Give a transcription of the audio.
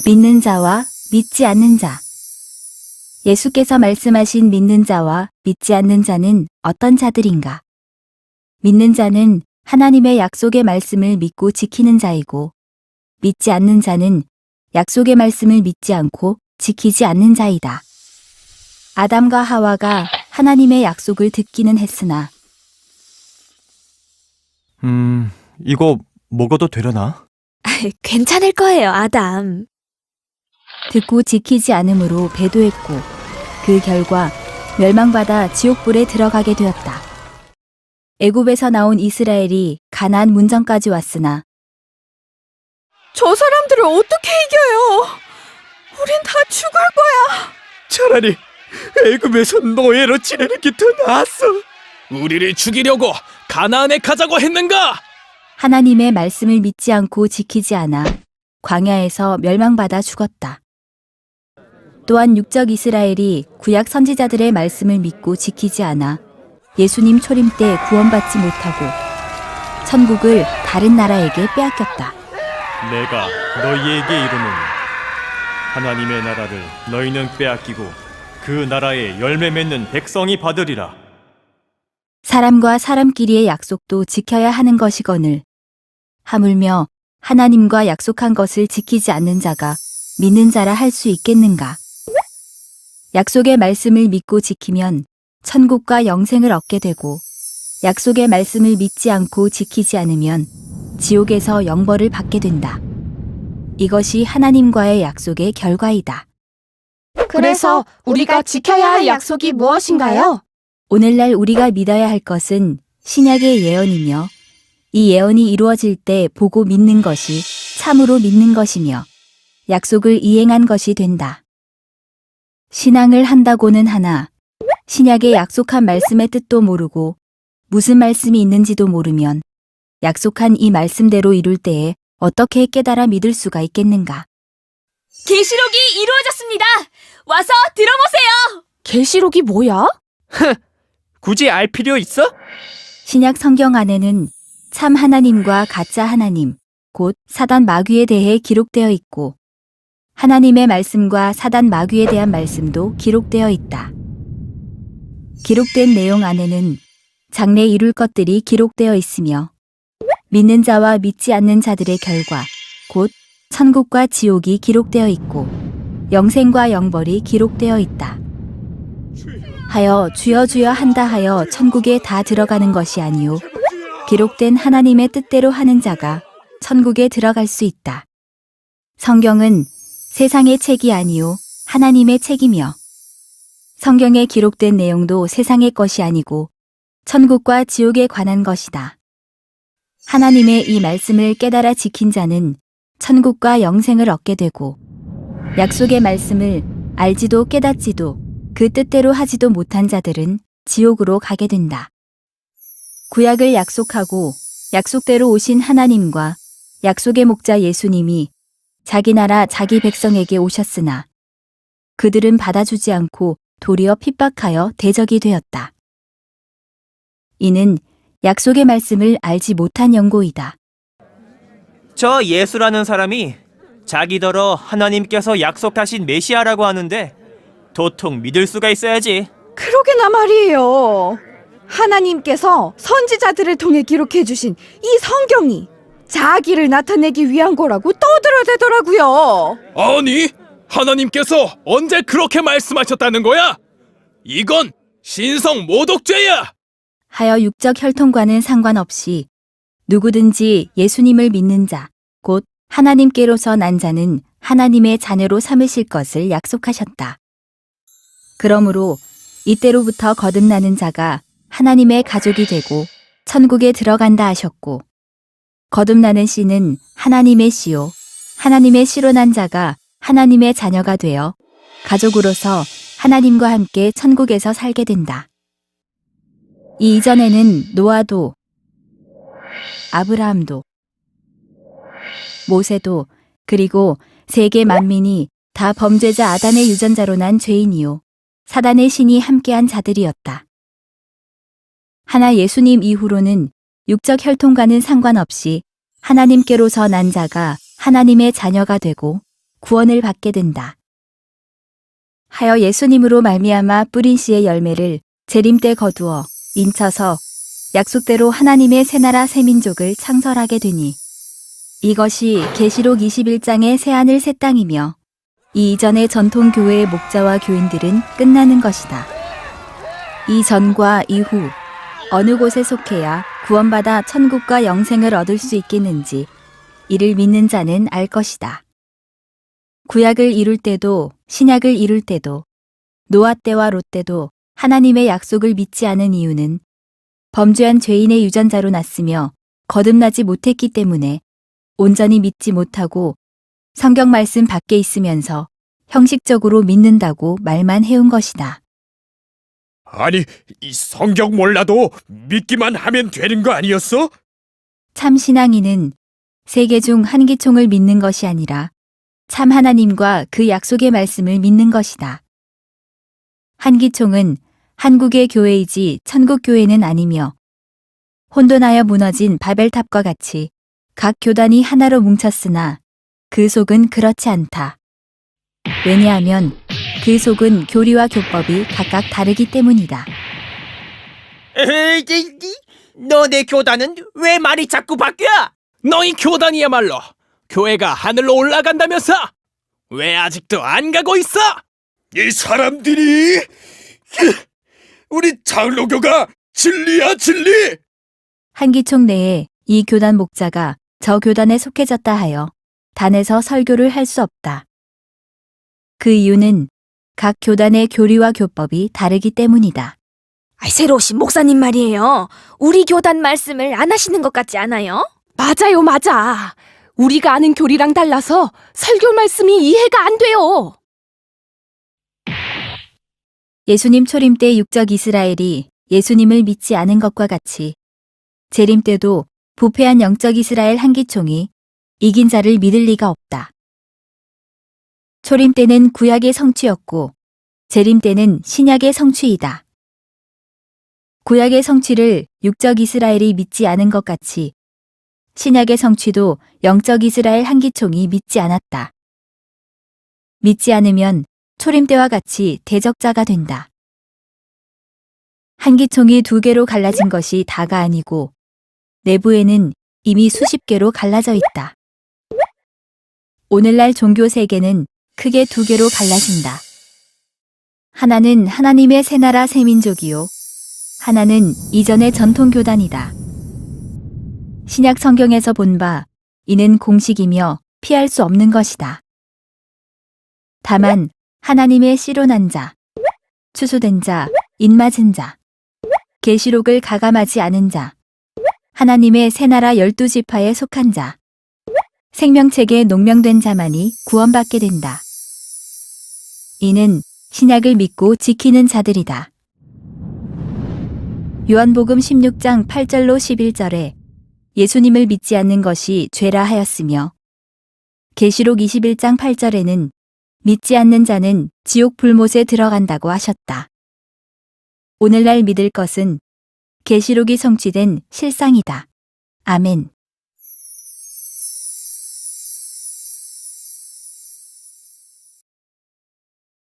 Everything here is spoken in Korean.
믿는 자와 믿지 않는 자. 예수께서 말씀하신 믿는 자와 믿지 않는 자는 어떤 자들인가? 믿는 자는 하나님의 약속의 말씀을 믿고 지키는 자이고, 믿지 않는 자는 약속의 말씀을 믿지 않고 지키지 않는 자이다. 아담과 하와가 하나님의 약속을 듣기는 했으나, 이거 먹어도 되려나? 괜찮을 거예요, 아담. 듣고 지키지 않음으로 배도했고, 그 결과 멸망받아 지옥불에 들어가게 되었다. 애굽에서 나온 이스라엘이 가나안 문정까지 왔으나 저 사람들을 어떻게 이겨요? 우린 다 죽을 거야. 차라리 애굽에서 노예로 지내는 게 더 나았어. 우리를 죽이려고 가나안에 가자고 했는가? 하나님의 말씀을 믿지 않고 지키지 않아 광야에서 멸망받아 죽었다. 또한 육적 이스라엘이 구약 선지자들의 말씀을 믿고 지키지 않아 예수님 초림 때 구원받지 못하고 천국을 다른 나라에게 빼앗겼다. 내가 너희에게 이르노니 하나님의 나라를 너희는 빼앗기고 그 나라에 열매 맺는 백성이 받으리라. 사람과 사람끼리의 약속도 지켜야 하는 것이거늘 하물며 하나님과 약속한 것을 지키지 않는 자가 믿는 자라 할 수 있겠는가? 약속의 말씀을 믿고 지키면 천국과 영생을 얻게 되고, 약속의 말씀을 믿지 않고 지키지 않으면 지옥에서 영벌을 받게 된다. 이것이 하나님과의 약속의 결과이다. 그래서 우리가 지켜야 할 약속이 무엇인가요? 오늘날 우리가 믿어야 할 것은 신약의 예언이며, 이 예언이 이루어질 때 보고 믿는 것이 참으로 믿는 것이며 약속을 이행한 것이 된다. 신앙을 한다고는 하나 신약의 약속한 말씀의 뜻도 모르고 무슨 말씀이 있는지도 모르면 약속한 이 말씀대로 이룰 때에 어떻게 깨달아 믿을 수가 있겠는가? 계시록이 이루어졌습니다. 와서 들어보세요. 계시록이 뭐야? 굳이 알 필요 있어? 신약 성경 안에는 참 하나님과 가짜 하나님, 곧 사단 마귀에 대해 기록되어 있고 하나님의 말씀과 사단 마귀에 대한 말씀도 기록되어 있다. 기록된 내용 안에는 장래 이룰 것들이 기록되어 있으며 믿는 자와 믿지 않는 자들의 결과, 곧 천국과 지옥이 기록되어 있고 영생과 영벌이 기록되어 있다. 하여 주여 주여 한다 하여 천국에 다 들어가는 것이 아니요 기록된 하나님의 뜻대로 하는 자가 천국에 들어갈 수 있다. 성경은 세상의 책이 아니요 하나님의 책이며 성경에 기록된 내용도 세상의 것이 아니고 천국과 지옥에 관한 것이다. 하나님의 이 말씀을 깨달아 지킨 자는 천국과 영생을 얻게 되고 약속의 말씀을 알지도 깨닫지도 그 뜻대로 하지도 못한 자들은 지옥으로 가게 된다. 구약을 약속하고 약속대로 오신 하나님과 약속의 목자 예수님이 자기 나라 자기 백성에게 오셨으나 그들은 받아주지 않고 도리어 핍박하여 대적이 되었다. 이는 약속의 말씀을 알지 못한 연고이다. 저 예수라는 사람이 자기더러 하나님께서 약속하신 메시아라고 하는데 도통 믿을 수가 있어야지. 그러게나 말이에요. 하나님께서 선지자들을 통해 기록해 주신 이 성경이 자기를 나타내기 위한 거라고 떠들어대더라고요. 아니, 하나님께서 언제 그렇게 말씀하셨다는 거야? 이건 신성 모독죄야! 하여 육적 혈통과는 상관없이 누구든지 예수님을 믿는 자, 곧 하나님께로서 난 자는 하나님의 자녀로 삼으실 것을 약속하셨다. 그러므로 이때로부터 거듭나는 자가 하나님의 가족이 되고 천국에 들어간다 하셨고, 거듭나는 씨는 하나님의 씨요 하나님의 씨로 난 자가 하나님의 자녀가 되어 가족으로서 하나님과 함께 천국에서 살게 된다. 이 이전에는 노아도 아브라함도 모세도 그리고 세계 만민이 다 범죄자 아담의 유전자로 난 죄인이요 사단의 신이 함께한 자들이었다. 하나 예수님 이후로는 육적 혈통과는 상관없이 하나님께로서 난 자가 하나님의 자녀가 되고 구원을 받게 된다. 하여 예수님으로 말미암아 뿌린 씨의 열매를 재림 때 거두어 인쳐서 약속대로 하나님의 새 나라 새 민족을 창설하게 되니 이것이 계시록 21장의 새하늘 새 땅이며 이 이전의 전통 교회의 목자와 교인들은 끝나는 것이다. 이 전과 이후 어느 곳에 속해야 구원받아 천국과 영생을 얻을 수 있겠는지 이를 믿는 자는 알 것이다. 구약을 이룰 때도 신약을 이룰 때도 노아 때와 롯 때도 하나님의 약속을 믿지 않은 이유는 범죄한 죄인의 유전자로 났으며 거듭나지 못했기 때문에 온전히 믿지 못하고 성경 말씀 밖에 있으면서 형식적으로 믿는다고 말만 해온 것이다. 아니, 이 성경 몰라도 믿기만 하면 되는 거 아니었어? 참 신앙인은 세계 중 한기총을 믿는 것이 아니라 참 하나님과 그 약속의 말씀을 믿는 것이다. 한기총은 한국의 교회이지 천국 교회는 아니며 혼돈하여 무너진 바벨탑과 같이 각 교단이 하나로 뭉쳤으나 그 속은 그렇지 않다. 왜냐하면 그 속은 교리와 교법이 각각 다르기 때문이다. 너네 교단은 왜 말이 자꾸 바뀌어? 너희 교단이야말로 교회가 하늘로 올라간다면서 왜 아직도 안 가고 있어? 이 사람들이 우리 장로교가 진리야 진리! 한기총 내에 이 교단 목자가 저 교단에 속해졌다 하여 단에서 설교를 할 수 없다. 그 이유는 각 교단의 교리와 교법이 다르기 때문이다. 새로 오신 목사님 말이에요. 우리 교단 말씀을 안 하시는 것 같지 않아요? 맞아요, 맞아. 우리가 아는 교리랑 달라서 설교 말씀이 이해가 안 돼요. 예수님 초림 때 육적 이스라엘이 예수님을 믿지 않은 것과 같이 재림 때도 부패한 영적 이스라엘 한기총이 이긴 자를 믿을 리가 없다. 초림 때는 구약의 성취였고 재림 때는 신약의 성취이다. 구약의 성취를 육적 이스라엘이 믿지 않은 것 같이 신약의 성취도 영적 이스라엘 한기총이 믿지 않았다. 믿지 않으면 초림 때와 같이 대적자가 된다. 한기총이 2개로 갈라진 것이 다가 아니고 내부에는 이미 수십 개로 갈라져 있다. 오늘날 종교 세계는 크게 2개로 갈라진다. 하나는 하나님의 새 나라 새 민족이요. 하나는 이전의 전통 교단이다. 신약 성경에서 본 바 이는 공식이며 피할 수 없는 것이다. 다만 하나님의 씨로 난 자, 추수된 자, 인맞은 자, 계시록을 가감하지 않은 자, 하나님의 새 나라 12지파에 속한 자, 생명책에 농명된 자만이 구원받게 된다. 이는 신약을 믿고 지키는 자들이다. 요한복음 16장 8절로 11절에 예수님을 믿지 않는 것이 죄라 하였으며 계시록 21장 8절에는 믿지 않는 자는 지옥 불못에 들어간다고 하셨다. 오늘날 믿을 것은 계시록이 성취된 실상이다. 아멘.